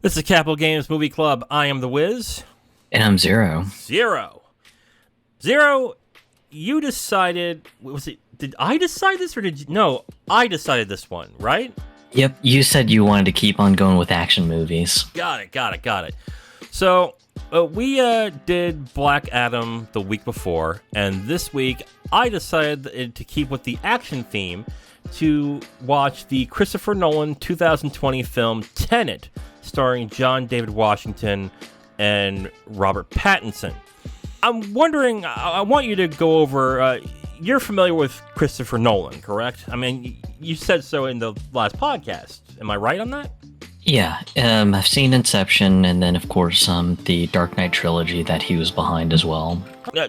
This is Capital Games Movie Club. I am the Wiz. And I'm Zero. Zero, you decided... Was it? Did I decide this or did you... No, I decided this one, right? Yep, you said you wanted to keep on going with action movies. Got it. So, we did Black Adam the week before, and this week I decided to keep with the action theme to watch the Christopher Nolan 2020 film Tenet, starring John David Washington and Robert Pattinson. I'm wondering, I want you to go over, you're familiar with Christopher Nolan, correct? I mean, you said so in the last podcast. Am I right on that? Yeah, I've seen Inception, and then, of course, the Dark Knight trilogy that he was behind as well.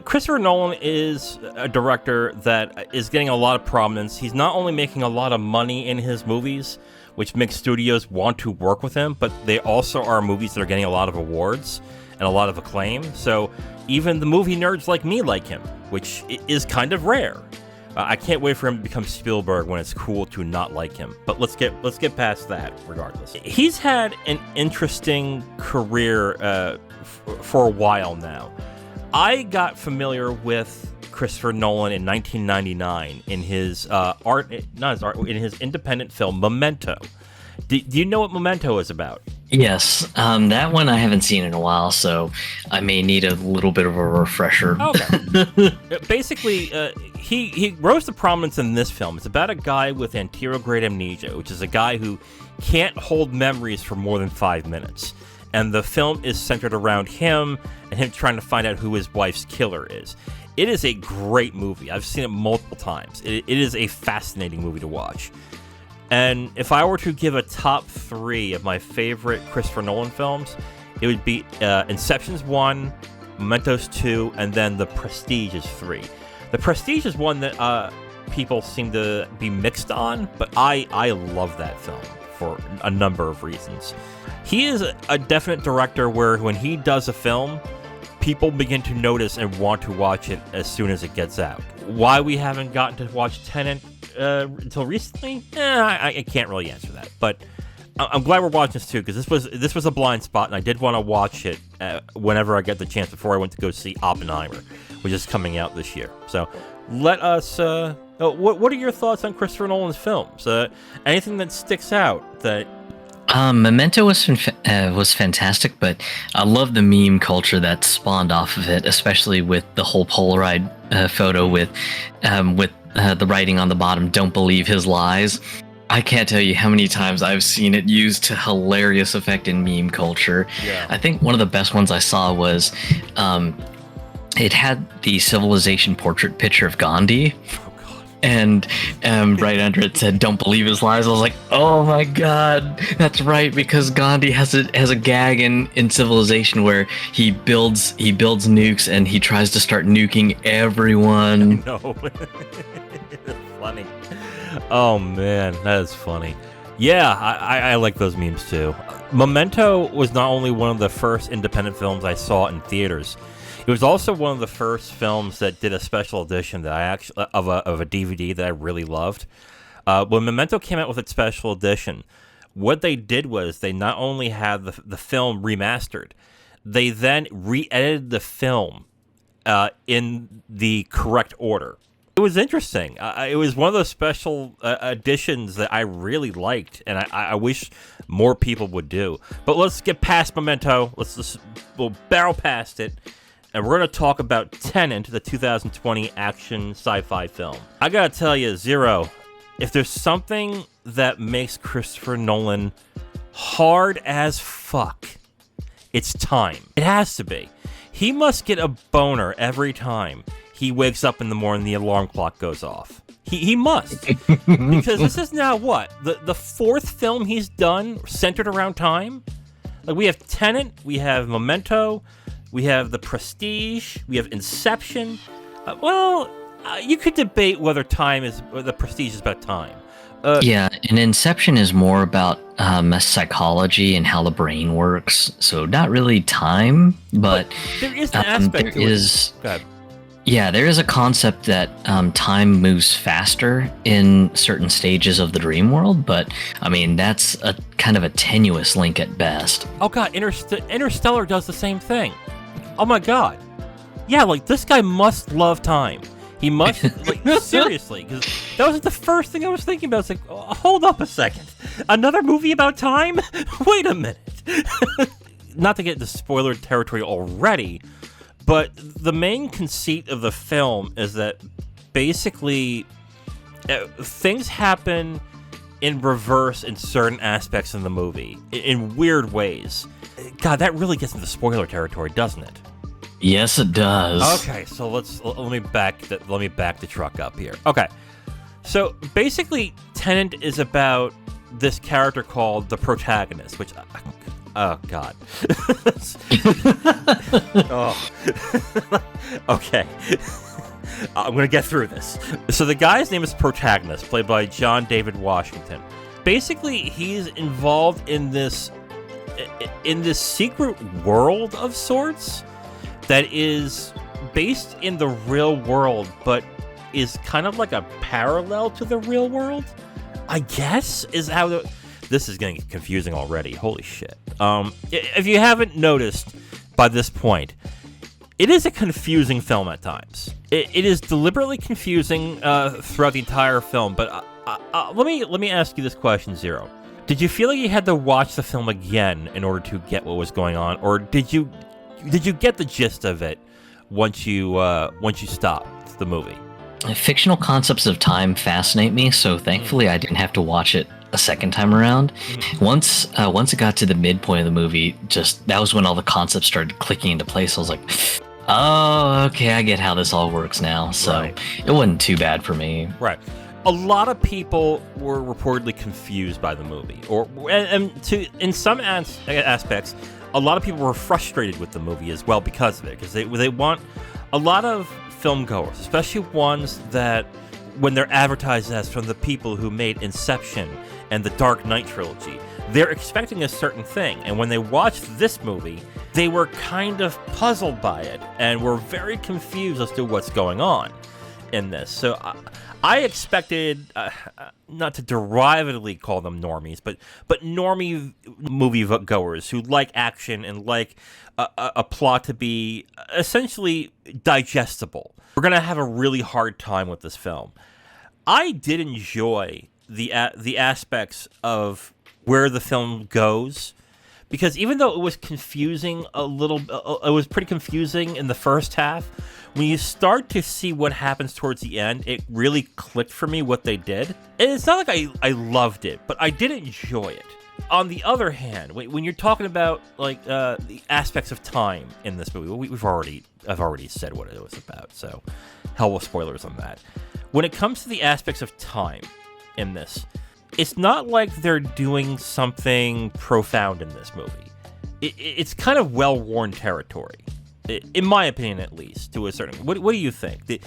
Christopher Nolan is a director that is getting a lot of prominence. He's not only making a lot of money in his movies, which makes studios want to work with him, but they also are movies that are getting a lot of awards and a lot of acclaim. So even the movie nerds like me like him, which is kind of rare. I can't wait for him to become Spielberg when it's cool to not like him. But let's get past that regardless. He's had an interesting career for a while now. I got familiar with Christopher Nolan in 1999 in his in his independent film Memento. Do you know what Memento is about? Yes, that one I haven't seen in a while, so I may need a little bit of a refresher. Okay. Basically, he rose to prominence in this film. It's about a guy with anterograde amnesia, which is a guy who can't hold memories for more than 5 minutes. And the film is centered around him and him trying to find out who his wife's killer is. It is a great movie. I've seen it multiple times. It is a fascinating movie to watch. And if I were to give a top 3 of my favorite Christopher Nolan films, it would be Inception's 1, Memento's 2, and then The Prestige is 3. The Prestige is one that people seem to be mixed on, but I love that film for a number of reasons. He is a definite director where when he does a film, people begin to notice and want to watch it as soon as it gets out. Why we haven't gotten to watch Tenet until recently, I can't really answer that. But I'm glad we're watching this too, because this was a blind spot, and I did want to watch it whenever I get the chance before I went to go see Oppenheimer, which is coming out this year. So let us. What are your thoughts on Christopher Nolan's films? Anything that sticks out that? Memento was fantastic, but I love the meme culture that spawned off of it, especially with the whole Polaroid photo with the writing on the bottom, "Don't believe his lies." I can't tell you how many times I've seen it used to hilarious effect in meme culture. Yeah. I think one of the best ones I saw was it had the Civilization portrait picture of Gandhi. And right under it said, "Don't believe his lies." I was like, "Oh my god, that's right!" Because Gandhi has a gag in Civilization where he builds nukes and he tries to start nuking everyone. No, funny. Oh man, that is funny. Yeah, I like those memes too. Memento was not only one of the first independent films I saw in theaters. It was also one of the first films that did a special edition that I actually of a DVD that I really loved. When Memento came out with its special edition, what they did was they not only had the film remastered, they then re-edited the film in the correct order. It was interesting. It was one of those special editions that I really liked, and I wish more people would do. But let's get past Memento. We'll barrel past it. And we're going to talk about Tenet, the 2020 action sci-fi film. I got to tell you, Zero, if there's something that makes Christopher Nolan hard as fuck, it's time. It has to be. He must get a boner every time he wakes up in the morning and the alarm clock goes off. He must. Because this is now what? The fourth film he's done centered around time? Like, we have Tenet, we have Memento, we have The Prestige, we have Inception. You could debate whether The Prestige is about time. Yeah, and Inception is more about psychology and how the brain works. So not really time, but there is an aspect to it. is. Go ahead. Yeah, there is a concept that time moves faster in certain stages of the dream world, but I mean, that's a kind of a tenuous link at best. Oh god, Interstellar does the same thing. Oh my god. Yeah, like this guy must love time. He must, like, seriously, because that was like, the first thing I was thinking about. It's like, oh, hold up a second. Another movie about time? Wait a minute. Not to get into spoiler territory already, but the main conceit of the film is that basically things happen in reverse in certain aspects of the movie, in weird ways. God, that really gets into spoiler territory, doesn't it? Yes, it does. Okay, so let me back the truck up here. Okay, so basically, Tenet is about this character called the protagonist, which, oh god, oh, okay, I'm gonna get through this. So the guy's name is Protagonist, played by John David Washington. Basically, he's involved in this secret world of sorts that is based in the real world, but is kind of like a parallel to the real world, I guess, is how this is getting confusing already. Holy shit. If you haven't noticed by this point, it is a confusing film at times. It is deliberately confusing throughout the entire film, but let me ask you this question, Zero. Did you feel like you had to watch the film again in order to get what was going on, or did you get the gist of it once you stopped the movie? Fictional concepts of time fascinate me, so thankfully I didn't have to watch it a second time around. Once it got to the midpoint of the movie, that was when all the concepts started clicking into place. I was like, oh, okay, I get how this all works now. So right. It wasn't too bad for me. Right. A lot of people were reportedly confused by the movie, in some aspects, a lot of people were frustrated with the movie as well because of it, because they want a lot of film goers, especially ones that, when they're advertised as from the people who made Inception and the Dark Knight trilogy, they're expecting a certain thing, and when they watched this movie, they were kind of puzzled by it and were very confused as to what's going on in this. So I expected, not to derivatively call them normies, but normie movie goers who like action and like a plot to be essentially digestible. We're going to have a really hard time with this film. I did enjoy the aspects of where the film goes, because even though it was confusing it was pretty confusing in the first half, when you start to see what happens towards the end, it really clicked for me what they did. And it's not like I loved it, but I did enjoy it. On the other hand, when you're talking about like the aspects of time in this movie, I've already said what it was about, so hell with spoilers on that. When it comes to the aspects of time in this, it's not like they're doing something profound in this movie. It's kind of well-worn territory, in my opinion, at least, to a certain. What do you think?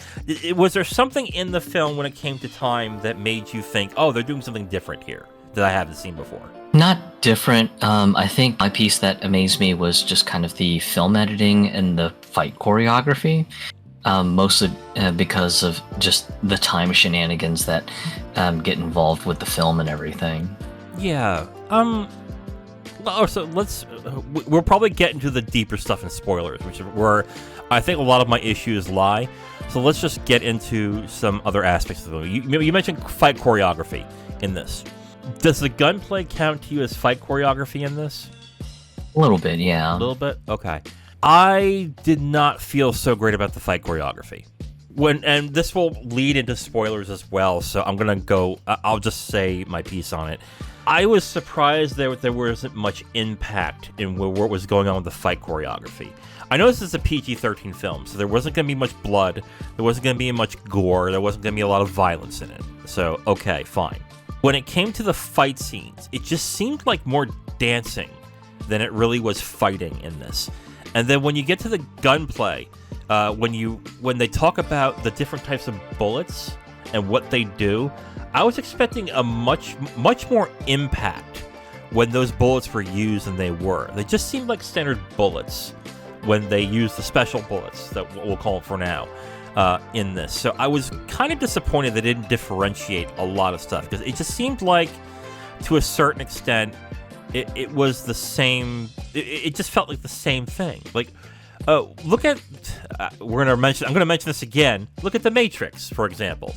Was there something in the film when it came to time that made you think, oh, they're doing something different here that I haven't seen before? Not different. I think my piece that amazed me was just kind of the film editing and the fight choreography. Mostly because of just the time shenanigans that get involved with the film and everything. Yeah. So we'll probably get into the deeper stuff in spoilers, which is where I think a lot of my issues lie. So let's just get into some other aspects of the movie. You mentioned fight choreography in this. Does the gunplay count to you as fight choreography in this? A little bit, yeah. A little bit? Okay. I did not feel so great about the fight choreography. And this will lead into spoilers as well, so I'll just say my piece on it. I was surprised there wasn't much impact in what was going on with the fight choreography. I know this is a PG-13 film, so there wasn't going to be much blood, there wasn't going to be much gore, there wasn't going to be a lot of violence in it. So, okay, fine. When it came to the fight scenes, it just seemed like more dancing than it really was fighting in this. And then when you get to the gunplay, when they talk about the different types of bullets and what they do, I was expecting a much more impact when those bullets were used than they were. They just seemed like standard bullets when they used the special bullets that we'll call them for now. in this. So I was kind of disappointed they didn't differentiate a lot of stuff, because it just seemed like, to a certain extent, it was the same. It just felt like the same thing. Like, look at I'm going to mention this again. Look at The Matrix, for example.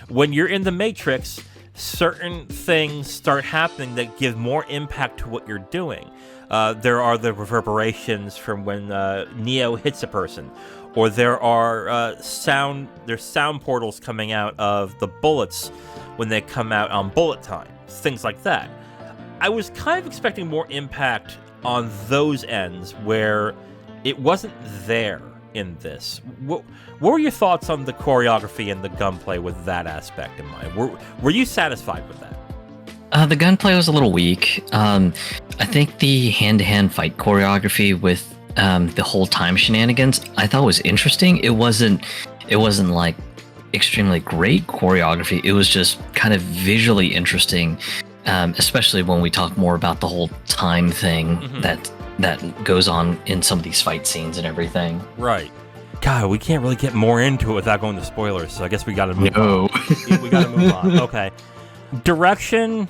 When you're in The Matrix, certain things start happening that give more impact to what you're doing. There are the reverberations from when Neo hits a person, or there are sound portals coming out of the bullets when they come out on bullet time, things like that. I was kind of expecting more impact on those ends where it wasn't there in this. What were your thoughts on the choreography and the gunplay with that aspect in mind? Were you satisfied with that? The gunplay was a little weak. I think the hand-to-hand fight choreography with the whole time shenanigans, I thought was interesting. It wasn't like extremely great choreography. It was just kind of visually interesting, especially when we talk more about the whole time thing that goes on in some of these fight scenes and everything. Right. God, we can't really get more into it without going to spoilers, so I guess we got to move on. We got to move on. Okay. Direction,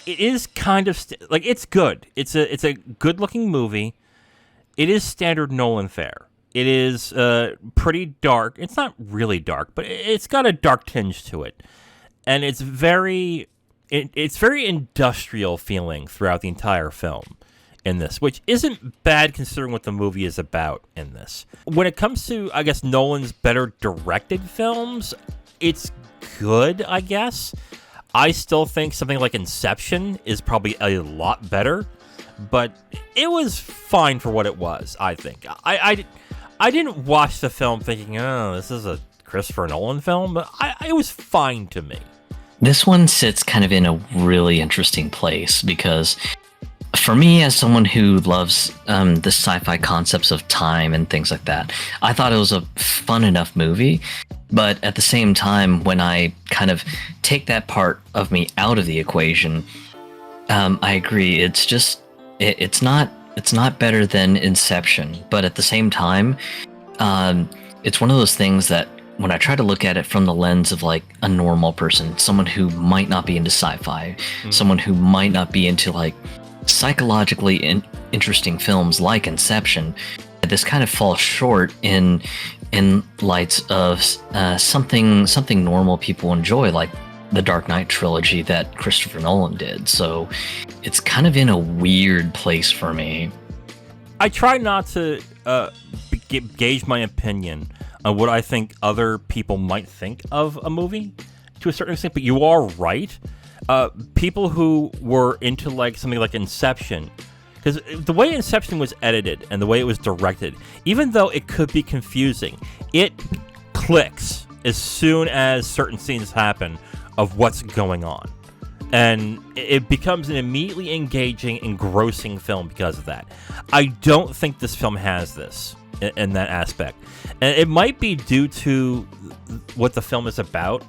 it is kind of it's good. It's a good-looking movie. It is standard Nolan fare. It is pretty dark. It's not really dark, but it's got a dark tinge to it, and it's very industrial feeling throughout the entire film in this, which isn't bad considering what the movie is about in this. When it comes to, I guess, Nolan's better directed films, it's good, I guess. I still think something like Inception is probably a lot better, but it was fine for what it was, I think. I didn't watch the film thinking, oh, this is a Christopher Nolan film, but it was fine to me. This one sits kind of in a really interesting place because, for me, as someone who loves the sci-fi concepts of time and things like that, I thought it was a fun enough movie. But at the same time, when I kind of take that part of me out of the equation, I agree. It's just it's not better than Inception. But at the same time, it's one of those things that when I try to look at it from the lens of like a normal person, someone who might not be into sci-fi, someone who might not be into like psychologically interesting films like Inception, this kind of falls short in lights of something normal people enjoy, like the Dark Knight trilogy that Christopher Nolan did. So it's kind of in a weird place for me. I try not to gauge my opinion on what I think other people might think of a movie to a certain extent, but you are right. People who were into like something like Inception, because the way Inception was edited and the way it was directed, even though it could be confusing, it clicks as soon as certain scenes happen of what's going on. And it becomes an immediately engaging, engrossing film because of that. I don't think this film has this in that aspect. And it might be due to what the film is about,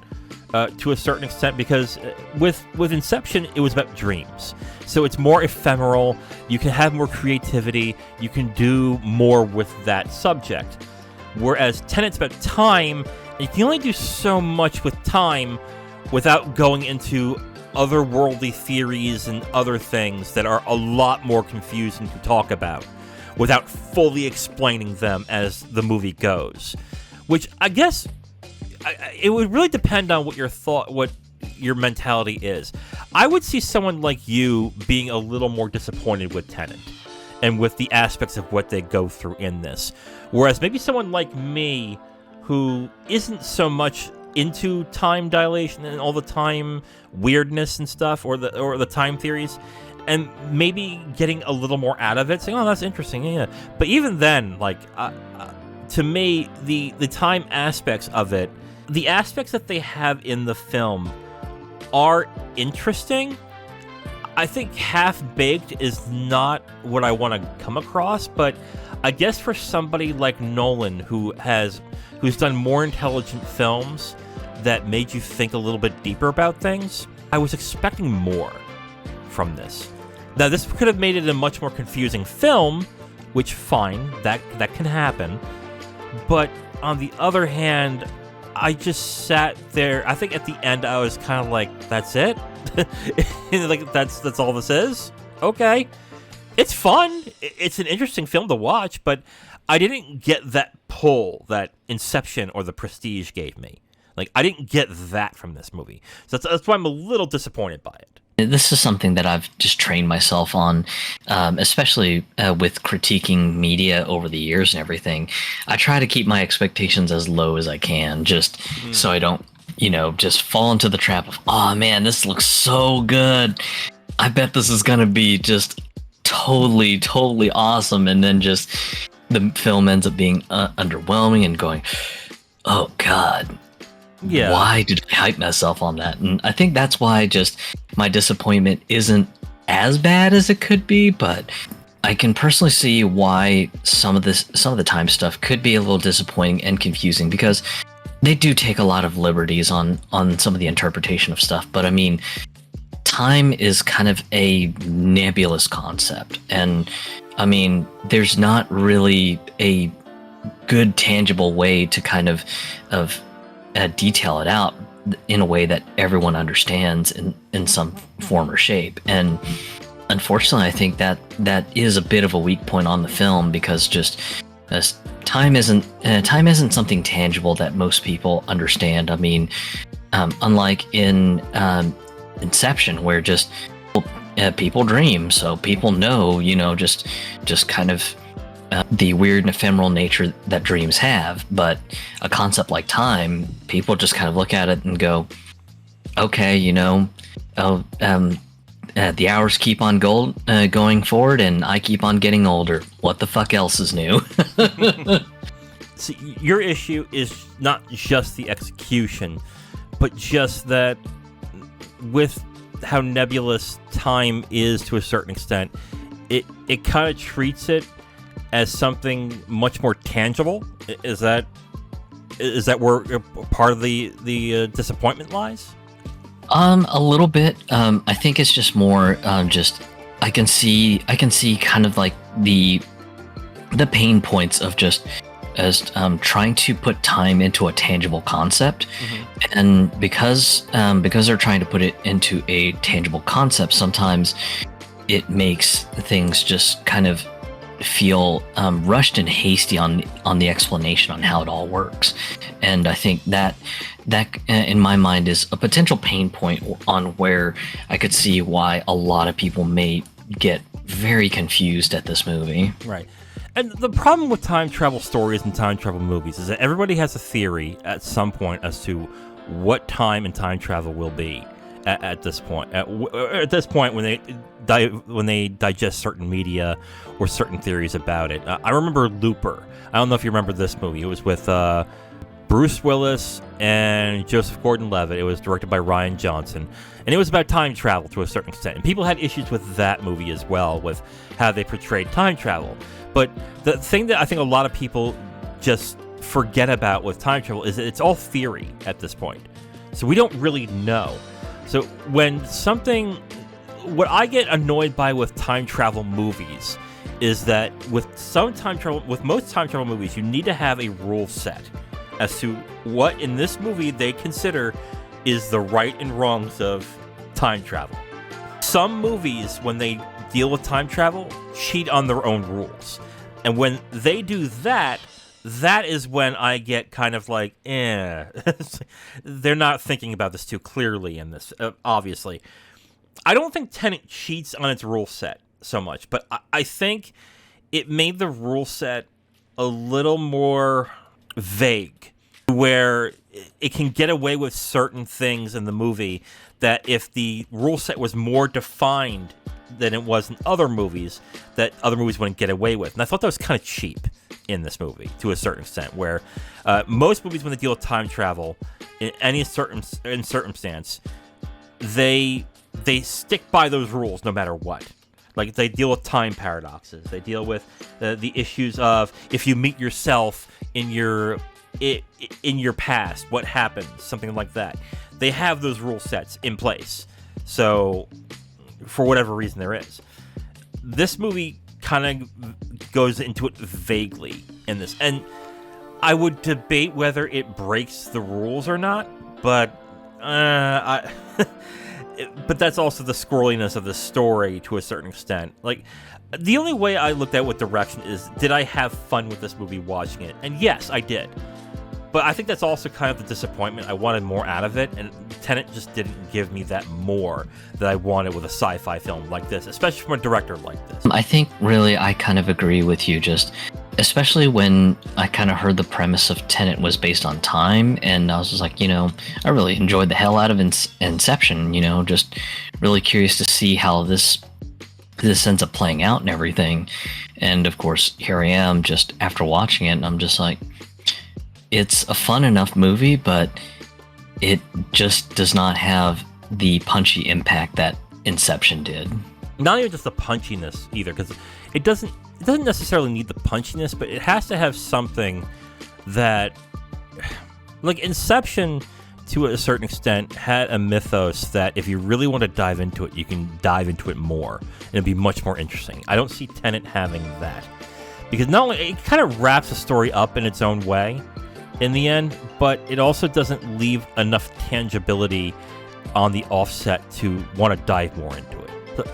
to a certain extent, because with Inception, it was about dreams. So it's more ephemeral. You can have more creativity. You can do more with that subject. Whereas Tenet's about time, and you can only do so much with time without going into otherworldly theories and other things that are a lot more confusing to talk about without fully explaining them as the movie goes. Which I guess it would really depend on what your mentality is. I would see someone like you being a little more disappointed with Tenet and with the aspects of what they go through in this. Whereas maybe someone like me who isn't so much into time dilation and all the time weirdness and stuff, or the time theories, and maybe getting a little more out of it, saying, oh, that's interesting, yeah. But even then, like, to me, the time aspects of it, the aspects that they have in the film are interesting. I think half-baked is not what I want to come across, but I guess for somebody like Nolan who's done more intelligent films that made you think a little bit deeper about things, I was expecting more from this. Now, this could have made it a much more confusing film, which, fine, that can happen. But on the other hand, I just sat there. I think at the end I was kind of like, that's it? Like, that's all this is? Okay. It's fun. It's an interesting film to watch, but I didn't get that pull that Inception or The Prestige gave me. Like, I didn't get that from this movie. So that's why I'm a little disappointed by it. This is something that I've just trained myself on, especially with critiquing media over the years and everything. I try to keep my expectations as low as I can, just so I don't, just fall into the trap of, oh man, this looks so good. I bet this is going to be just totally, totally awesome. And then just the film ends up being underwhelming and going, oh God. Yeah. Why did I hype myself on that? And I think that's why just my disappointment isn't as bad as it could be, but I can personally see why some of the time stuff could be a little disappointing and confusing, because they do take a lot of liberties on some of the interpretation of stuff. But I mean, time is kind of a nebulous concept, and I mean, there's not really a good tangible way to kind of detail it out in a way that everyone understands in some form or shape. And unfortunately, I think that is a bit of a weak point on the film, because just time isn't something tangible that most people understand. I mean, unlike in Inception, where just people dream, so people know, just kind of the weird and ephemeral nature that dreams have. But a concept like time, people just kind of look at it and go, okay, the hours keep on going forward, and I keep on getting older. What the fuck else is new? See, your issue is not just the execution, but just that with how nebulous time is to a certain extent, it kind of treats it as something much more tangible. Is that where part of the disappointment lies? A little bit. I think it's just more just I can see kind of like the pain points of just as trying to put time into a tangible concept. And because they're trying to put it into a tangible concept, sometimes it makes things just kind of feel rushed and hasty on the explanation on how it all works. And I think that in my mind is a potential pain point on where I could see why a lot of people may get very confused at this movie. Right. And the problem with time travel stories and time travel movies is that everybody has a theory at some point as to what time and time travel will be at this point. At this point, when they digest certain media or certain theories about it. I remember Looper. I don't know if you remember this movie. It was with Bruce Willis and Joseph Gordon-Levitt. It was directed by Rian Johnson, and it was about time travel to a certain extent. And people had issues with that movie as well, with how they portrayed time travel. But the thing that I think a lot of people just forget about with time travel is that it's all theory at this point. So we don't really know. So what I get annoyed by with time travel movies is that with most time travel movies, you need to have a rule set as to what in this movie they consider is the right and wrongs of time travel. Some movies, when they deal with time travel, cheat on their own rules. And when they do that, that is when I get kind of like, they're not thinking about this too clearly in this, obviously. I don't think Tenet cheats on its rule set so much, but I think it made the rule set a little more vague, where it can get away with certain things in the movie that if the rule set was more defined than it was in other movies, that other movies wouldn't get away with. And I thought that was kind of cheap in this movie to a certain extent, where most movies, when they deal with time travel in any circumstance, they stick by those rules no matter what. Like, they deal with time paradoxes. They deal with the issues of if you meet yourself in your past, what happens, something like that. They have those rule sets in place. So, for whatever reason there is. This movie kind of goes into it vaguely in this. And I would debate whether it breaks the rules or not, but but that's also the squirreliness of the story to a certain extent. Like, the only way I looked at with direction is, did I have fun with this movie watching it? And yes, I did. But I think that's also kind of the disappointment. I wanted more out of it, and Tenet just didn't give me that more that I wanted with a sci-fi film like this, especially from a director like this. I think really I kind of agree with you, just especially when I kind of heard the premise of Tenet was based on time, and I was just like, I really enjoyed the hell out of Inception, just really curious to see how this ends up playing out and everything. And of course, here I am just after watching it, and I'm just like, it's a fun enough movie, but it just does not have the punchy impact that Inception did. Not even just the punchiness either, because it doesn't necessarily need the punchiness, but it has to have something that, like Inception, to a certain extent, had a mythos that if you really want to dive into it, you can dive into it more, and it'd be much more interesting. I don't see Tenet having that, because not only it kind of wraps the story up in its own way in the end, but it also doesn't leave enough tangibility on the offset to want to dive more into it.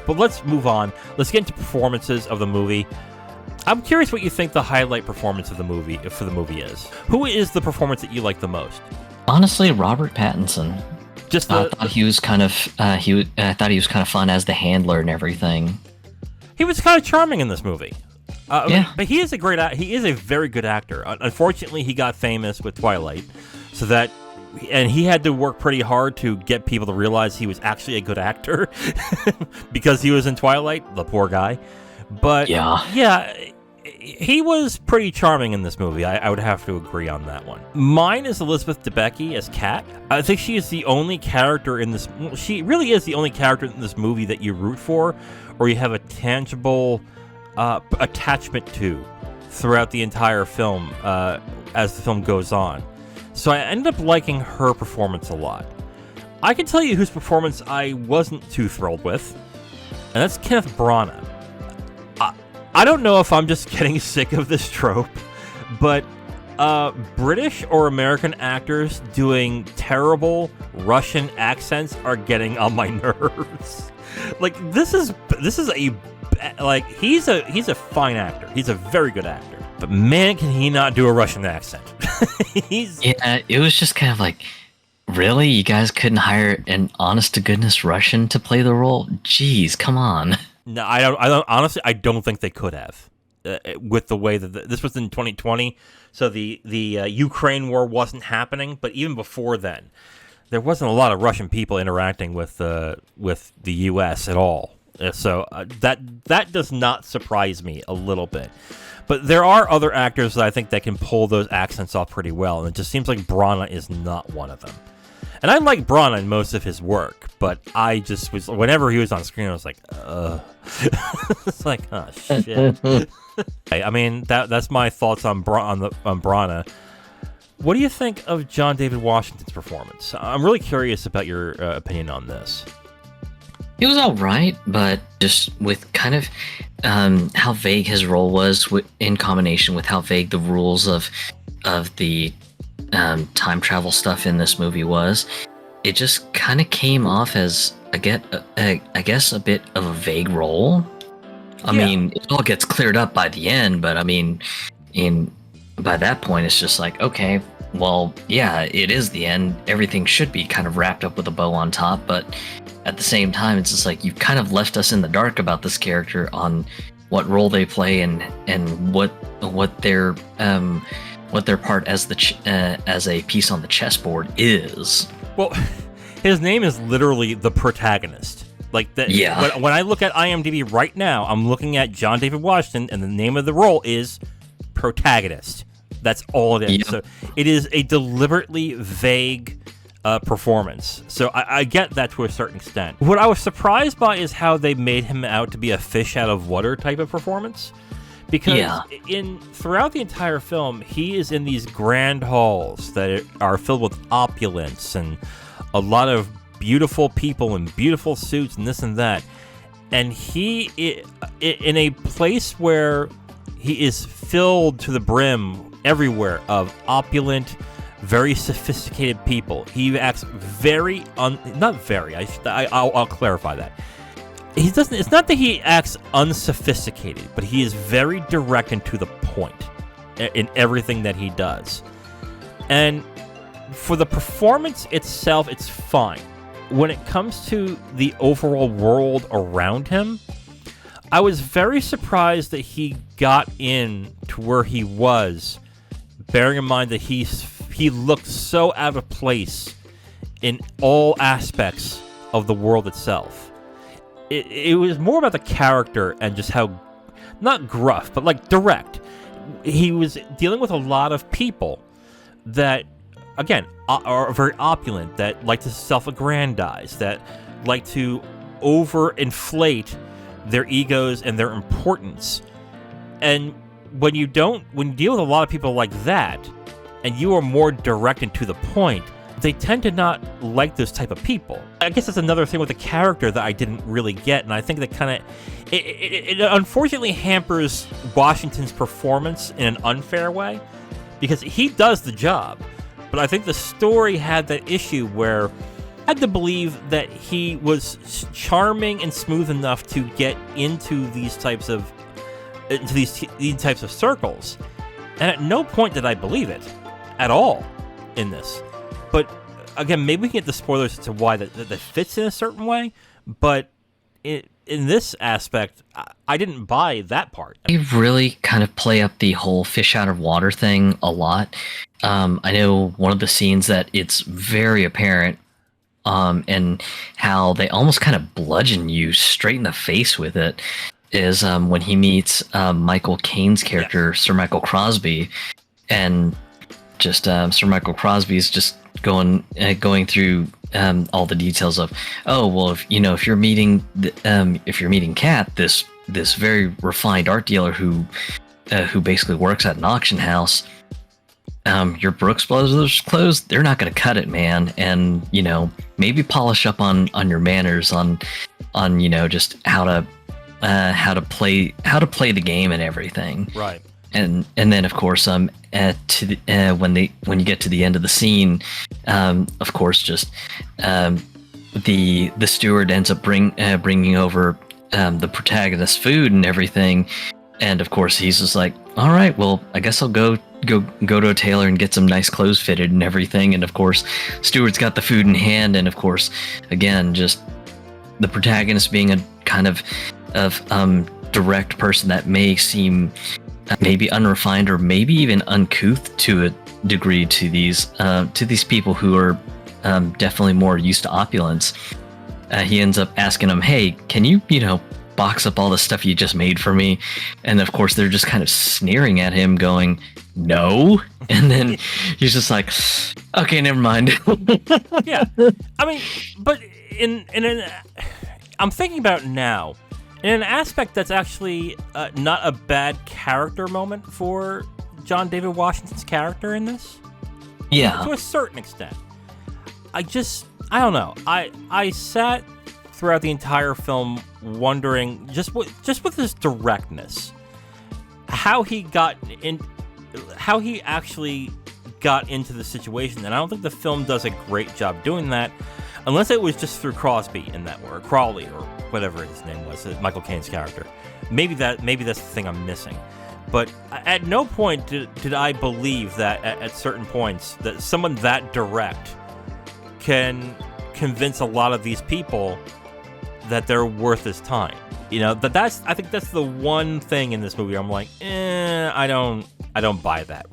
But let's move on. Let's get into performances of the movie. I'm curious what you think the highlight performance of the movie is. Who is the performance that you like the most? Honestly, Robert Pattinson. I thought he was kind of fun as the handler and everything. He was kind of charming in this movie. Yeah. But he is a very good actor. Unfortunately, he got famous with Twilight, and he had to work pretty hard to get people to realize he was actually a good actor because he was in Twilight, the poor guy. But yeah, he was pretty charming in this movie. I would have to agree on that one. Mine is Elizabeth Debicki as Kat. I think she is the only character in this. She really is the only character in this movie that you root for, or you have a tangible attachment to throughout the entire film as the film goes on. So I ended up liking her performance a lot. I can tell you whose performance I wasn't too thrilled with, and that's Kenneth Branagh. I don't know if I'm just getting sick of this trope, but British or American actors doing terrible Russian accents are getting on my nerves. Like, he's a fine actor. He's a very good actor. But man, can he not do a Russian accent. Yeah, it was just kind of like, really? You guys couldn't hire an honest-to-goodness Russian to play the role? Jeez, come on. No, I don't. Honestly, I don't think they could have. With the way that this was in 2020, so the Ukraine war wasn't happening. But even before then, there wasn't a lot of Russian people interacting with the U.S. at all. So that does not surprise me a little bit. But there are other actors that I think that can pull those accents off pretty well, and it just seems like Branagh is not one of them. And I like Branagh in most of his work, but I just was, whenever he was on screen, I was like, it's like, oh shit. I mean, that's my thoughts on Branagh. What do you think of John David Washington's performance? I'm really curious about your opinion on this. It was all right, but just with kind of how vague his role was, in combination with how vague the rules of the time travel stuff in this movie was, it just kind of came off as I guess a bit of a vague role. I mean, it all gets cleared up by the end, but I mean, by that point, it's just like, okay, well, yeah, it is the end. Everything should be kind of wrapped up with a bow on top, but at the same time, it's just like, you've kind of left us in the dark about this character on what role they play and what their part as as a piece on the chessboard is. Well, his name is literally the protagonist. Like that. Yeah. When I look at IMDb right now, I'm looking at John David Washington, and the name of the role is protagonist. That's all it is. Yep. So it is a deliberately vague performance. So I get that to a certain extent. What I was surprised by is how they made him out to be a fish out of water type of performance. Because throughout the entire film, he is in these grand halls that are filled with opulence and a lot of beautiful people in beautiful suits and this and that. And he, in a place where he is filled to the brim everywhere of opulent, very sophisticated people. He acts very not very. I'll clarify that. He doesn't. It's not that he acts unsophisticated, but he is very direct and to the point in everything that he does. And for the performance itself, it's fine. When it comes to the overall world around him, I was very surprised that he got in to where he was, bearing in mind that he looked so out of place in all aspects of the world itself. It was more about the character and just how, not gruff, but like direct. He was dealing with a lot of people that, again, are very opulent, that like to self-aggrandize, that like to overinflate their egos and their importance. And when you deal with a lot of people like that, and you are more direct and to the point, they tend to not like those type of people. I guess that's another thing with the character that I didn't really get, and I think that kind of it unfortunately hampers Washington's performance in an unfair way, because he does the job, but I think the story had that issue where I had to believe that he was charming and smooth enough to get into these types of circles, and at no point did I believe it at all in this. But again, maybe we can get the spoilers as to why that fits in a certain way, but in this aspect, I didn't buy that part. They really kind of play up the whole fish out of water thing a lot. I know one of the scenes that it's very apparent, and how they almost kind of bludgeon you straight in the face with it, is when he meets Michael Caine's character, Sir Michael Crosby, and just Sir Michael Crosby's just going through all the details of, oh well, if you're meeting Kat, this very refined art dealer who basically works at an auction house, your Brooks Brothers clothes, they're not going to cut it, man, and maybe polish up on your manners, on just how to play the game and everything, right. And then of course when you get to the end of the scene, of course just the steward ends up bringing over the protagonist's food and everything, and of course he's just like, all right, well, I guess I'll go to a tailor and get some nice clothes fitted and everything. And of course steward's got the food in hand, and of course again just the protagonist being a kind of direct person that may seem maybe unrefined or maybe even uncouth to a degree to these people who are definitely more used to opulence. He ends up asking them, hey, can you box up all the stuff you just made for me? And of course they're just kind of sneering at him going, no. And then he's just like, okay, never mind. Yeah, I mean, but I'm thinking about it now, in an aspect that's actually not a bad character moment for John David Washington's character in this. Yeah. To a certain extent. I don't know. I sat throughout the entire film wondering, just with his directness, how he actually got into the situation. And I don't think the film does a great job doing that, unless it was just through Crosby in that, or Crawley, or whatever his name was, Michael Caine's character. Maybe that's the thing I'm missing. But at no point did I believe that at certain points that someone that direct can convince a lot of these people that they're worth his time. I think that's the one thing in this movie I'm like, I don't buy that.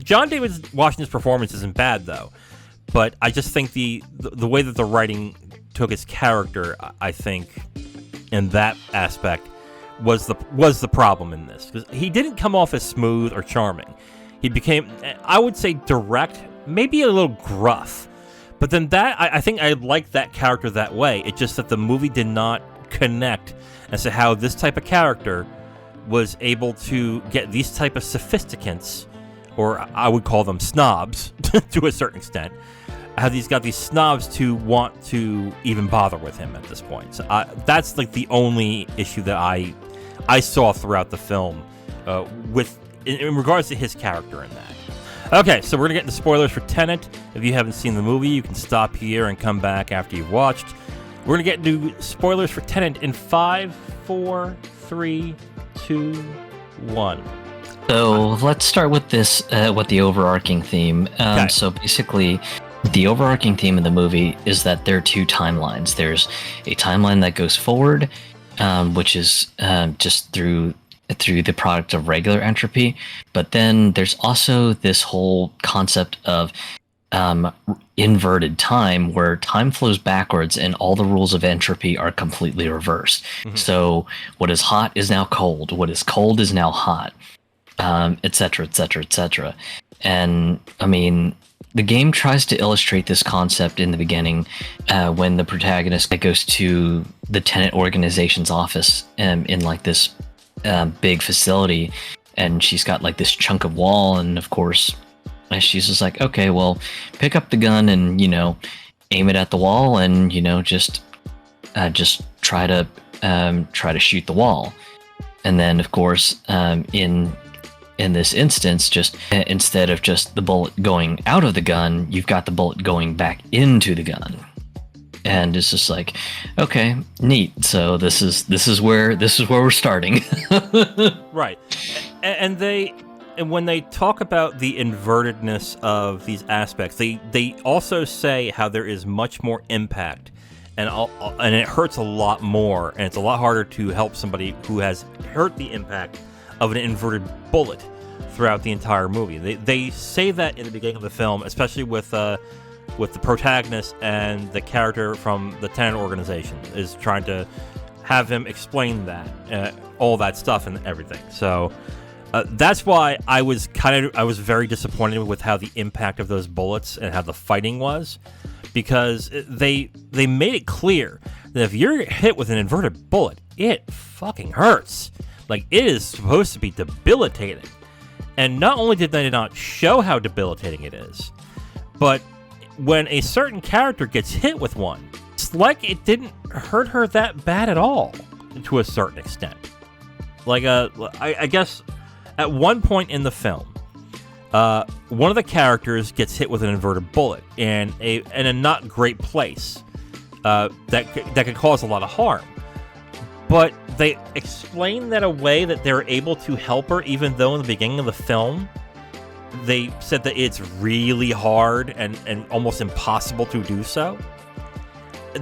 John David Washington's performance isn't bad though, but I just think the way that the writing took his character, I think, in that aspect was the problem in this, because he didn't come off as smooth or charming. He became, I would say, direct, maybe a little gruff. But then I think I liked that character that way. It's just that the movie did not connect as to how this type of character was able to get these type of sophisticants, or I would call them snobs to a certain extent, how he's got these snobs to want to even bother with him at this point. So that's like the only issue that I saw throughout the film with in regards to his character in that. Okay, so we're going to get into spoilers for Tenet. If you haven't seen the movie, you can stop here and come back after you've watched. We're going to get into spoilers for Tenet in 5, 4, 3, 2, 1. So let's start with this, with the overarching theme. Okay. So basically, the overarching theme of the movie is that there are two timelines. There's a timeline that goes forward, which is just through the product of regular entropy, but then there's also this whole concept of inverted time, where time flows backwards and all the rules of entropy are completely reversed. So what is hot is now cold, what is cold is now hot, etc., etc., etc. And I mean, the game tries to illustrate this concept in the beginning, when the protagonist goes to the Tenet organization's office in like this big facility, and she's got like this chunk of wall, and of course she's just like, okay, well, pick up the gun and aim it at the wall, and just try to shoot the wall. And then of course in this instance, just instead of just the bullet going out of the gun, you've got the bullet going back into the gun. And it's just like, okay, neat. So this is where we're starting. Right. And when they talk about the invertedness of these aspects, they also say how there is much more impact, and it hurts a lot more, and it's a lot harder to help somebody who has hurt the impact of an inverted bullet throughout the entire movie. They say that in the beginning of the film, especially with the protagonist and the character from the Tenet organization is trying to have him explain that, all that stuff and everything. So that's why I was very disappointed with how the impact of those bullets and how the fighting was, because they made it clear that if you're hit with an inverted bullet, it fucking hurts. Like, it is supposed to be debilitating. And not only did they not show how debilitating it is, but when a certain character gets hit with one, it's like it didn't hurt her that bad at all, to a certain extent. Like, I guess at one point in the film, one of the characters gets hit with an inverted bullet in a not great place that could cause a lot of harm. But they explain that away, that they're able to help her, even though in the beginning of the film they said that it's really hard and almost impossible to do so.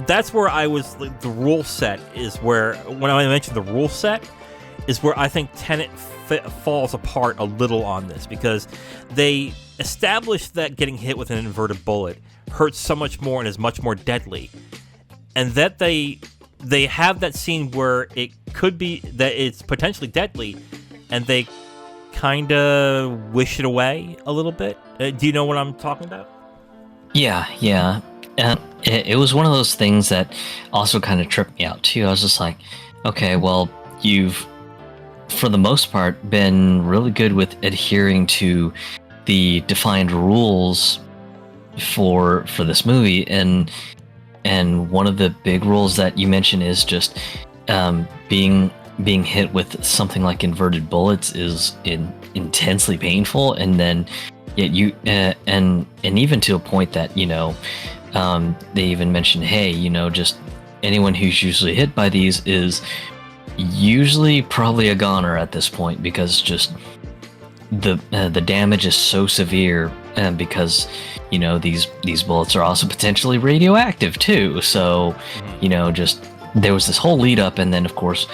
That's where I was, the rule set is where, when I mentioned the rule set, is where I think Tenet falls apart a little on this, because they established that getting hit with an inverted bullet hurts so much more and is much more deadly, and that they have that scene where it could be that it's potentially deadly, and they kind of wish it away a little bit. Do you know what I'm talking about? Yeah. And it was one of those things that also kind of tripped me out too. I was just like, okay, well, you've, for the most part, been really good with adhering to the defined rules for this movie, and one of the big rules that you mentioned is just being hit with something like inverted bullets is intensely painful, and then yet you and even to a point that they even mentioned, hey, just anyone who's usually hit by these is usually probably a goner at this point, because just the damage is so severe, and because these bullets are also potentially radioactive too. So just there was this whole lead up, and then of course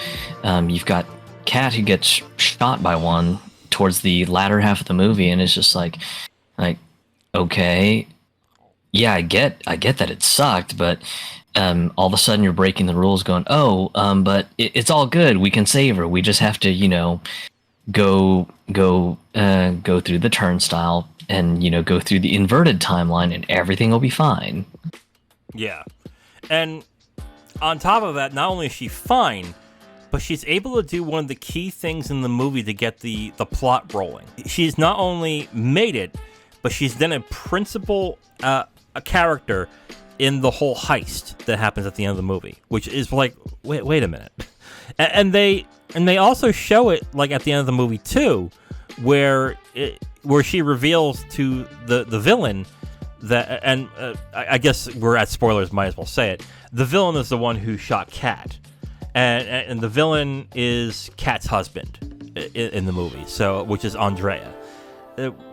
you've got Kat who gets shot by one towards the latter half of the movie, and it's just like okay, yeah, I get that it sucked, but all of a sudden you're breaking the rules, going, but it's all good, we can save her, we just have to go through the turnstile and go through the inverted timeline, and everything will be fine. Yeah, and on top of that, not only is she fine, but she's able to do one of the key things in the movie to get the plot rolling. She's not only made it, but she's then a principal a character in the whole heist that happens at the end of the movie, which is like, wait a minute. And they also show it like at the end of the movie too, where she reveals to the villain that, and I guess we're at spoilers, might as well say it. The villain is the one who shot Kat, and the villain is Kat's husband in the movie, so which is Andrea.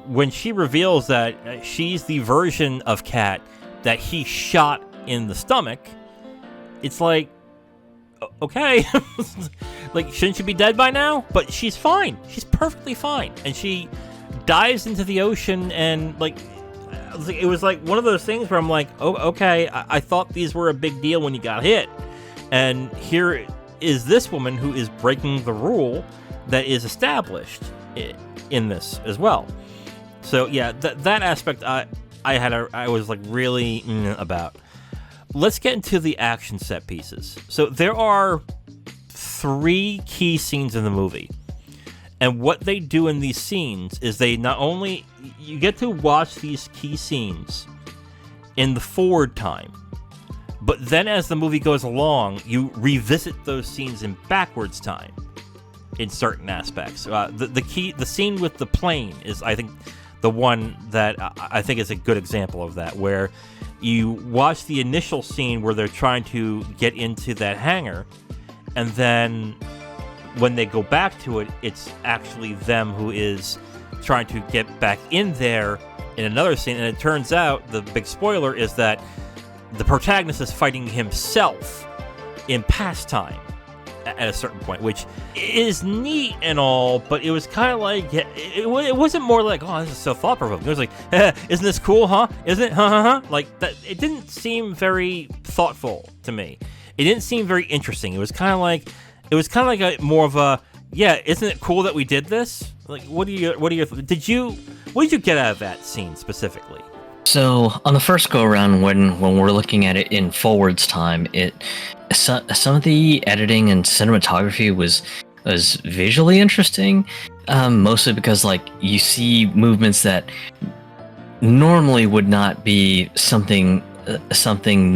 When she reveals that she's the version of Kat that he shot in the stomach, it's like, okay, like, shouldn't she be dead by now? But she's fine. She's perfectly fine. And she dives into the ocean, and like, it was like one of those things where I'm like, oh, okay, I thought these were a big deal when you got hit. And here is this woman who is breaking the rule that is established in this as well. So yeah, that aspect I was like really about. Let's get into the action set pieces. So there are 3 key scenes in the movie. And what they do in these scenes is they not only, you get to watch these key scenes in the forward time, but then as the movie goes along, you revisit those scenes in backwards time in certain aspects. The scene with the plane is, I think, the one that I think is a good example of that, where you watch the initial scene where they're trying to get into that hangar, and then when they go back to it, it's actually them who is trying to get back in there in another scene. And it turns out, the big spoiler is that the protagonist is fighting himself in past time at a certain point, which is neat and all, but it was kind of like, it wasn't more like, oh, this is so thought-provoking. It was like, isn't this cool, huh? Isn't it? Huh? Like, that. It didn't seem very thoughtful to me. It didn't seem very interesting. It was kind of like a more of a, yeah, isn't it cool that we did this? Like, what did you get out of that scene specifically? So on the first go around, when we're looking at it in forwards time, some of the editing and cinematography was visually interesting, mostly because like you see movements that normally would not be something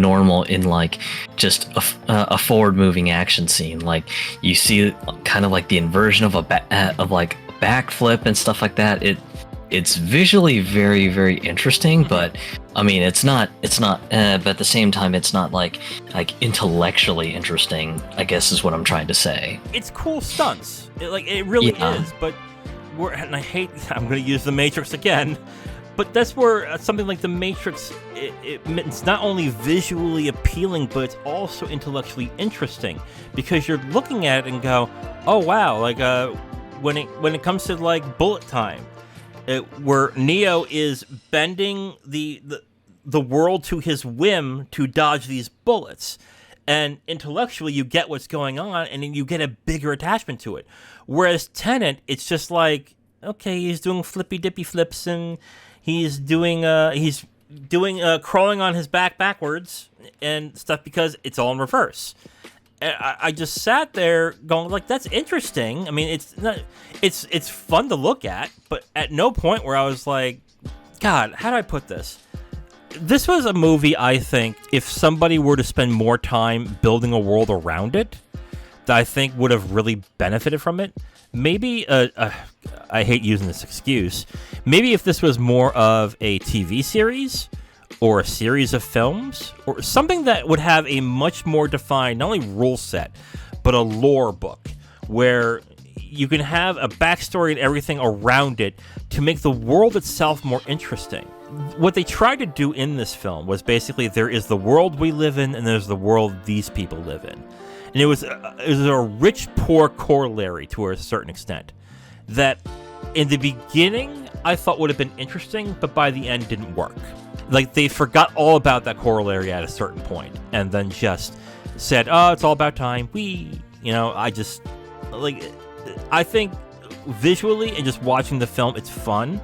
normal in like just a forward moving action scene. Like you see kind of like the inversion of a backflip and stuff like that. It's visually very, very interesting, but I mean, it's not, but at the same time, it's not like intellectually interesting, I guess is what I'm trying to say. It's cool stunts. It really is, but and I'm going to use The Matrix again, but that's where something like The Matrix, it's not only visually appealing, but it's also intellectually interesting, because you're looking at it and go, oh wow, like when it comes to like bullet time, where Neo is bending the world to his whim to dodge these bullets, and intellectually you get what's going on, and then you get a bigger attachment to it. Whereas Tenet, it's just like, okay, he's doing flippy dippy flips, and he's doing crawling on his back backwards and stuff, because it's all in reverse. I just sat there going like, that's interesting. I mean, it's fun to look at, but at no point where I was like, God, how do I put this? This was a movie, I think, if somebody were to spend more time building a world around it, that I think would have really benefited from it. Maybe, I hate using this excuse, maybe if this was more of a TV series, or a series of films, or something that would have a much more defined, not only rule set, but a lore book, where you can have a backstory and everything around it to make the world itself more interesting. What they tried to do in this film was basically, there is the world we live in, and there's the world these people live in. And it was a rich-poor corollary to a certain extent, that in the beginning I thought would have been interesting, but by the end didn't work. Like, they forgot all about that corollary at a certain point, and then just said, oh, it's all about time. I think visually and just watching the film, it's fun,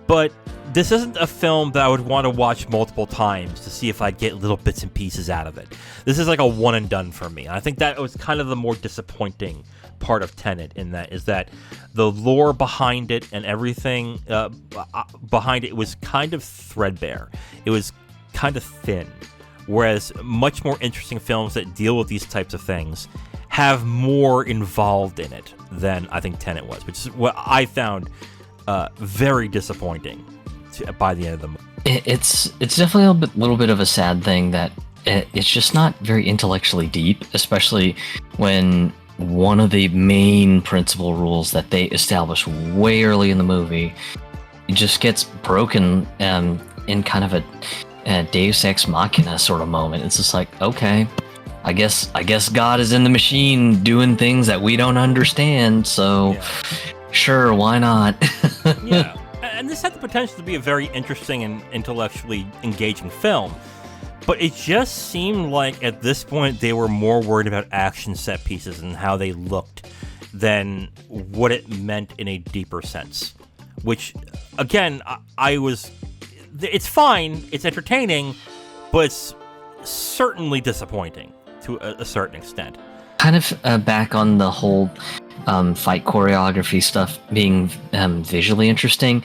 but this isn't a film that I would want to watch multiple times to see if I get little bits and pieces out of it. This is like a one and done for me. I think that was kind of the more disappointing part of Tenet, in that is that the lore behind it and everything behind it was kind of threadbare. It was kind of thin, whereas much more interesting films that deal with these types of things have more involved in it than I think Tenet was, which is what I found very disappointing by the end of the movie. It's definitely a little bit of a sad thing that it's just not very intellectually deep, especially when one of the main principal rules that they establish way early in the movie just gets broken in kind of a Deus Ex Machina sort of moment. It's just like, okay, I guess God is in the machine doing things that we don't understand, so sure, why not? Yeah. And this had the potential to be a very interesting and intellectually engaging film, but it just seemed like at this point they were more worried about action set pieces and how they looked than what it meant in a deeper sense. Which, again, it's fine, it's entertaining, but it's certainly disappointing to a certain extent. Kind of back on the whole fight choreography stuff being visually interesting.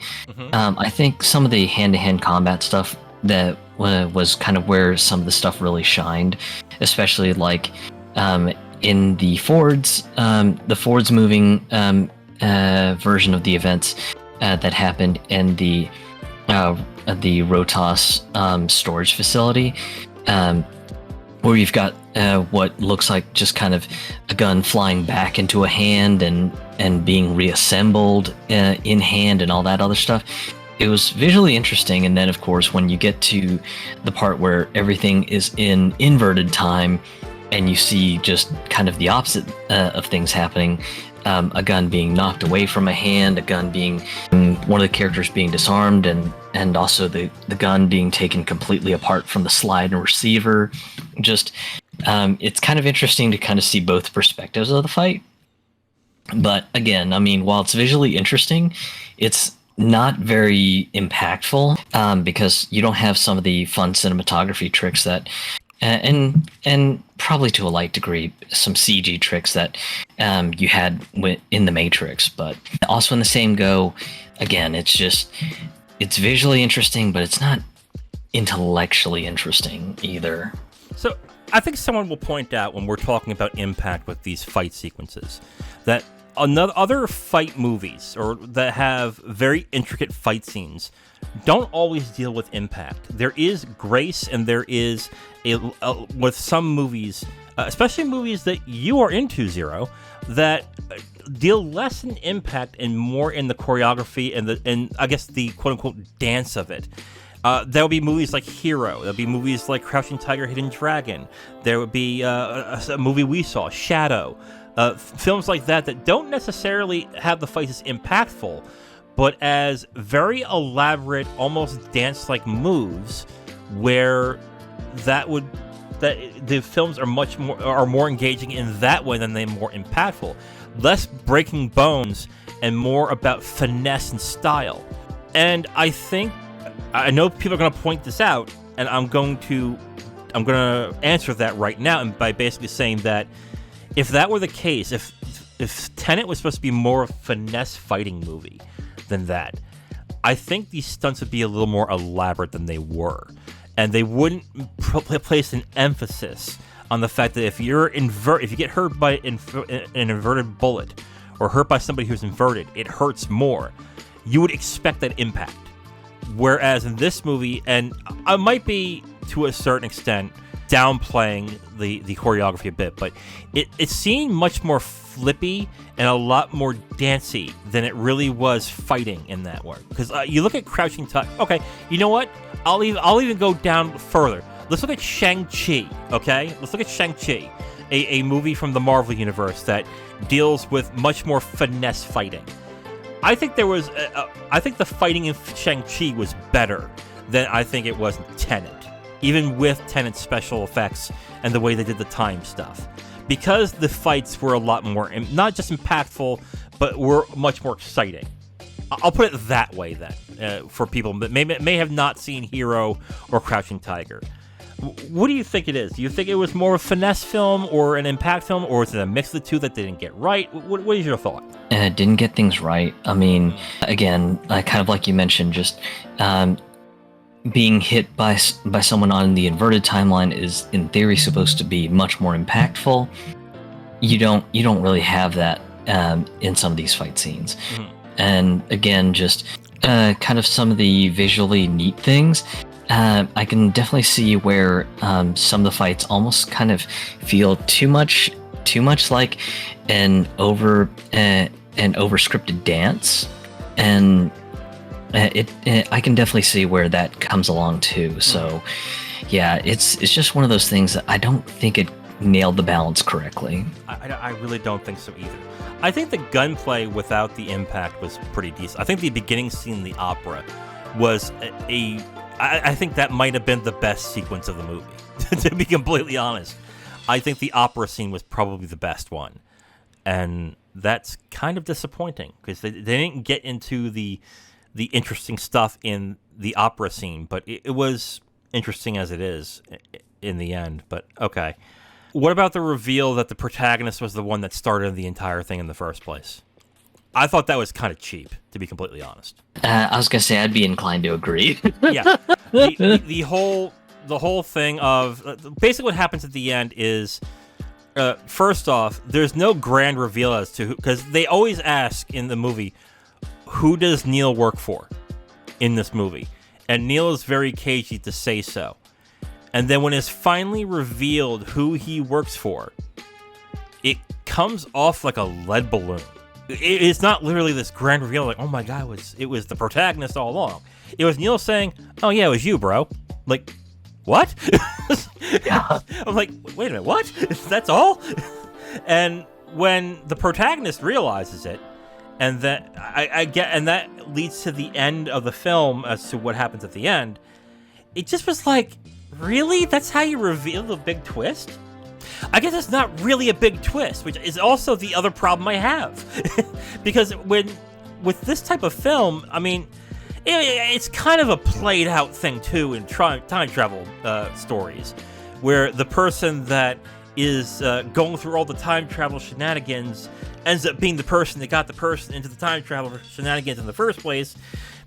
I think some of the hand-to-hand combat stuff that was kind of where some of the stuff really shined, especially like in the Ford's moving version of the events that happened in the Rotas storage facility, where you've got what looks like just kind of a gun flying back into a hand and being reassembled in hand and all that other stuff. It was visually interesting, and then of course when you get to the part where everything is in inverted time and you see just kind of the opposite of things happening, a gun being knocked away from a hand, a gun being one of the characters being disarmed, and also the gun being taken completely apart from the slide and receiver. Just it's kind of interesting to kind of see both perspectives of the fight. But again, I mean, while it's visually interesting, it's not very impactful because you don't have some of the fun cinematography tricks that and probably to a light degree some CG tricks that you had in the Matrix. But also in the same go, again, it's visually interesting, but it's not intellectually interesting either. So I think someone will point out when we're talking about impact with these fight sequences that other fight movies or that have very intricate fight scenes don't always deal with impact. There is grace, and there is with some movies, especially movies that you are into, Zero, that deal less in impact and more in the choreography and I guess the quote unquote dance of it. There will be movies like Hero. There'll be movies like Crouching Tiger, Hidden Dragon. There would be a movie we saw, Shadow. Films like that don't necessarily have the fights as impactful, but as very elaborate, almost dance-like moves, where the films are more engaging in that way than they're more impactful, less breaking bones and more about finesse and style. And I know people are going to point this out, and I'm going to answer that right now, and by basically saying that if that were the case, if Tenet was supposed to be more of a finesse fighting movie than that, I think these stunts would be a little more elaborate than they were, and they wouldn't place an emphasis on the fact that if you get hurt by an inverted bullet or hurt by somebody who's inverted, it hurts more. You would expect that impact. Whereas in this movie, and I might be to a certain extent downplaying the choreography a bit, but it seemed much more flippy and a lot more dancey than it really was fighting in that way. Because you look at Crouching Tiger. Okay, you know what? I'll even go down further. Let's look at Shang-Chi. Okay, let's look at Shang-Chi, a movie from the Marvel universe that deals with much more finesse fighting. I think I think the fighting in Shang-Chi was better than I think it was in Tenet, even with Tenet's special effects and the way they did the time stuff. Because the fights were a lot more, not just impactful, but were much more exciting. I'll put it that way then, for people that may have not seen Hero or Crouching Tiger. What do you think it is? Do you think it was more of a finesse film or an impact film, or is it a mix of the two that they didn't get right? What is your thought? Didn't get things right. I mean, again, kind of like you mentioned, just being hit by someone on the inverted timeline is, in theory, supposed to be much more impactful. you don't really have that in some of these fight scenes. And again, just kind of some of the visually neat things. I can definitely see where some of the fights almost kind of feel too much like an over-scripted dance, and I can definitely see where that comes along too. So yeah, it's just one of those things that I don't think it nailed the balance correctly. I really don't think so either. I think the gunplay without the impact was pretty decent. I think the beginning scene in the opera was I think that might have been the best sequence of the movie, to be completely honest. I think the opera scene was probably the best one. And that's kind of disappointing, because they didn't get into the interesting stuff in the opera scene, but it was interesting as it is in the end. But okay. What about the reveal that the protagonist was the one that started the entire thing in the first place? I thought that was kind of cheap, to be completely honest. I was gonna say I'd be inclined to agree. Yeah, the whole thing of basically what happens at the end is, first off, there's no grand reveal as to who, because they always ask in the movie, who does Neil work for in this movie, and Neil is very cagey to say so. And then when it's finally revealed who he works for, it comes off like a lead balloon. It's not literally this grand reveal like, oh my god, it was the protagonist all along. It was Neil saying, oh yeah, it was you, bro. Like, what? I'm like, wait a minute, what? That's all? And when the protagonist realizes it, and that and that leads to the end of the film as to what happens at the end, it just was like, really? That's how you reveal the big twist? I guess it's not really a big twist, which is also the other problem I have. Because with this type of film, I mean, it's kind of a played out thing too in time travel stories, where the person that is going through all the time travel shenanigans ends up being the person that got the person into the time travel shenanigans in the first place,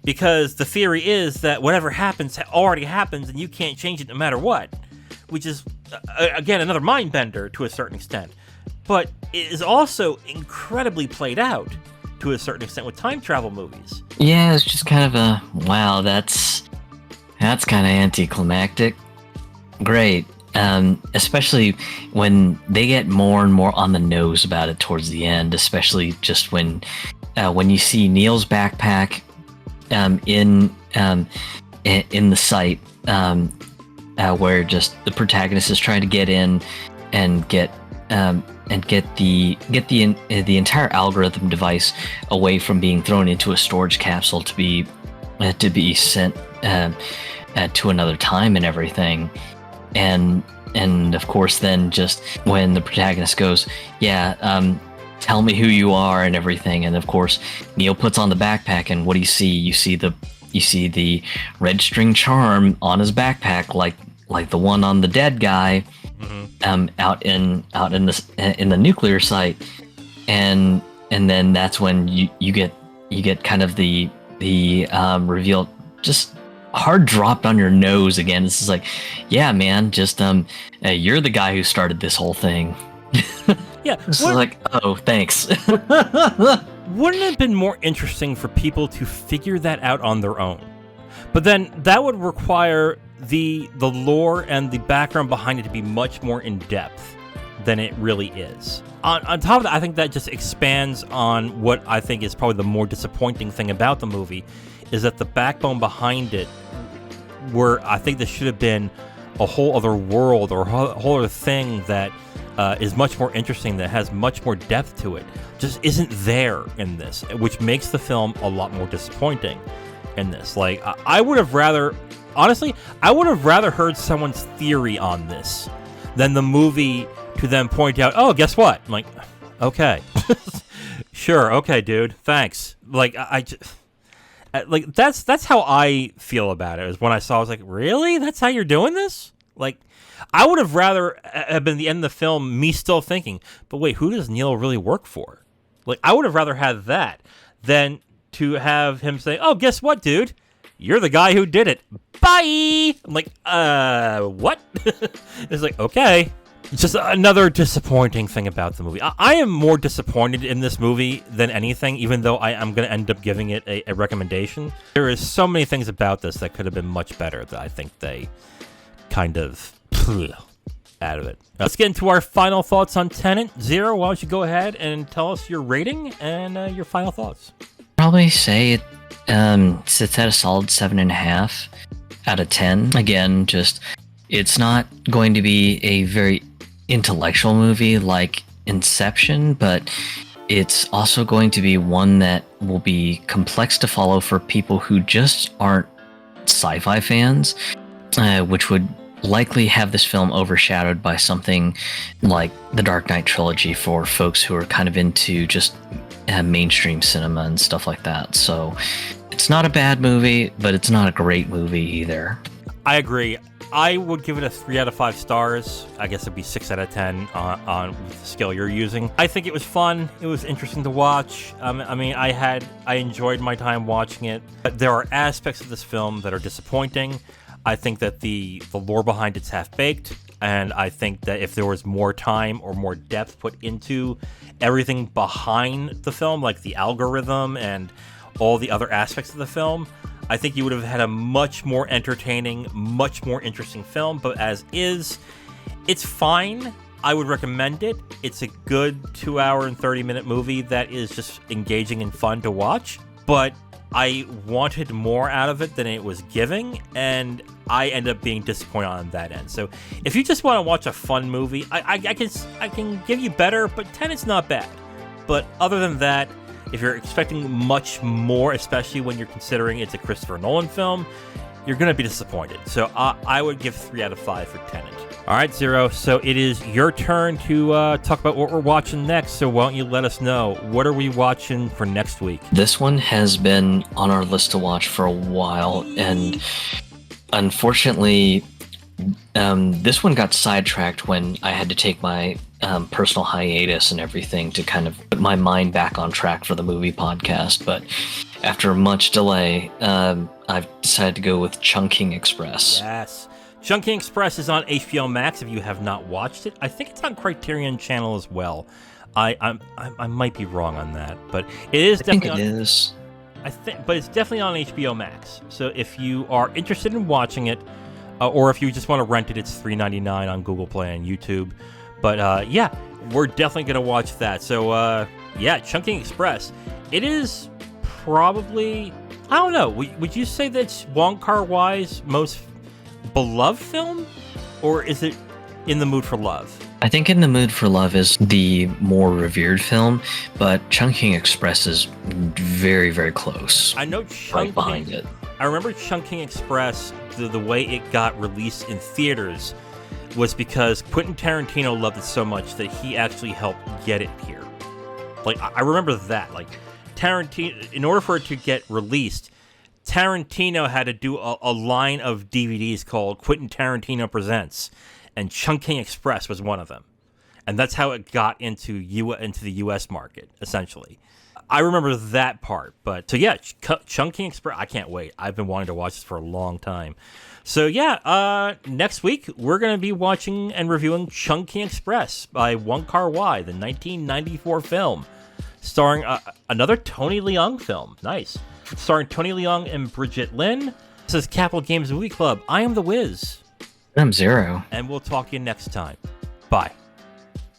because the theory is that whatever happens already happens and you can't change it no matter what, which is, again, another mind bender to a certain extent. But it is also incredibly played out to a certain extent with time travel movies. Yeah, it's just kind of a, wow, that's kind of anticlimactic. Great. Especially when they get more and more on the nose about it towards the end, especially just when you see Neil's backpack in the site, where just the protagonist is trying to get in and get the entire algorithm device away from being thrown into a storage capsule to be sent to another time and everything. And of course, then just when the protagonist goes, yeah, tell me who you are and everything, and of course Neil puts on the backpack, and what do you see? You see the red string charm on his backpack, like the one on the dead guy, out in the nuclear site, and then that's when you get kind of the reveal, just hard dropped on your nose again. It's just like, yeah, man, just you're the guy who started this whole thing. Yeah, it's like, oh, thanks. Wouldn't it have been more interesting for people to figure that out on their own? But then that would require the lore and the background behind it to be much more in depth than it really is. On top of that, I think that just expands on what I think is probably the more disappointing thing about the movie, is that the backbone behind it, where I think this should have been a whole other world or a whole other thing that is much more interesting, that has much more depth to it, just isn't there in this, which makes the film a lot more disappointing in this. Like, I would have rather, honestly, heard someone's theory on this than the movie to then point out, oh, guess what? I'm like, okay. Sure, okay, dude, thanks. Like, like, that's how I feel about it, is when I saw it, I was like, really? That's how you're doing this? Like, I would have rather have been the end of the film, me still thinking, but wait, who does Neil really work for? Like, I would have rather had that than to have him say, oh, guess what, dude? You're the guy who did it. Bye! I'm like, what? It's like, okay. Just another disappointing thing about the movie. I am more disappointed in this movie than anything, even though I'm going to end up giving it a recommendation. There is so many things about this that could have been much better that I think they kind of out of it. Let's get into our final thoughts on Tenet. Zero, why don't you go ahead and tell us your rating and your final thoughts? Probably say it sits at a solid 7.5 out of 10. Again, just it's not going to be a very intellectual movie like Inception, but it's also going to be one that will be complex to follow for people who just aren't sci-fi fans, which would likely have this film overshadowed by something like the Dark Knight trilogy for folks who are kind of into just mainstream cinema and stuff like that. So it's not a bad movie, but it's not a great movie either. I agree. I would give it a 3 out of 5 stars. I guess it'd be 6 out of 10 on the scale you're using. I think it was fun. It was interesting to watch. I enjoyed my time watching it. But there are aspects of this film that are disappointing. I think that the lore behind it's half-baked, and I think that if there was more time or more depth put into everything behind the film, like the algorithm and all the other aspects of the film, I think you would have had a much more entertaining, much more interesting film. But as is, it's fine. I would recommend it. It's a good 2 hour and 30-minute movie that is just engaging and fun to watch. But I wanted more out of it than it was giving, and I end up being disappointed on that end. So if you just want to watch a fun movie, I can give you better, but Tenet's not bad. But other than that, if you're expecting much more, especially when you're considering it's a Christopher Nolan film, you're going to be disappointed. So I would give 3 out of 5 for Tenet. All right, Zero. So it is your turn to talk about what we're watching next. So why don't you let us know, what are we watching for next week? This one has been on our list to watch for a while, and unfortunately, this one got sidetracked when I had to take my personal hiatus and everything to kind of put my mind back on track for the movie podcast. But after much delay, I've decided to go with Chungking Express. Yes. Chungking Express is on HBO Max if you have not watched it. I think it's on Criterion Channel as well. I might be wrong on that, but it is definitely on. I think it is. But it's definitely on HBO Max. So if you are interested in watching it, or if you just want to rent it, it's $3.99 on Google Play and YouTube. But yeah, we're definitely going to watch that. So yeah, Chungking Express. It is probably, I don't know, would you say that's Wong Kar-wai's most beloved film? Or is it In the Mood for Love? I think In the Mood for Love is the more revered film, but Chungking Express is very, very close. I know right behind it. I remember Chungking Express, the way it got released in theaters was because Quentin Tarantino loved it so much that he actually helped get it here. Like, I remember that. Like, Tarantino, in order for it to get released, Tarantino had to do a line of DVDs called Quentin Tarantino Presents, and Chungking Express was one of them. And that's how it got into the U.S. market, essentially. I remember that part. But so yeah, Chungking Express, I can't wait. I've been wanting to watch this for a long time. So yeah, next week we're going to be watching and reviewing Chungking Express by Wong Kar-wai, the 1994 film, starring another Tony Leung film. Nice. Starring Tony Leung and Bridget Lin. This is Capital Games Movie Club. I am The Wiz. I'm Zero. And we'll talk to you next time. Bye.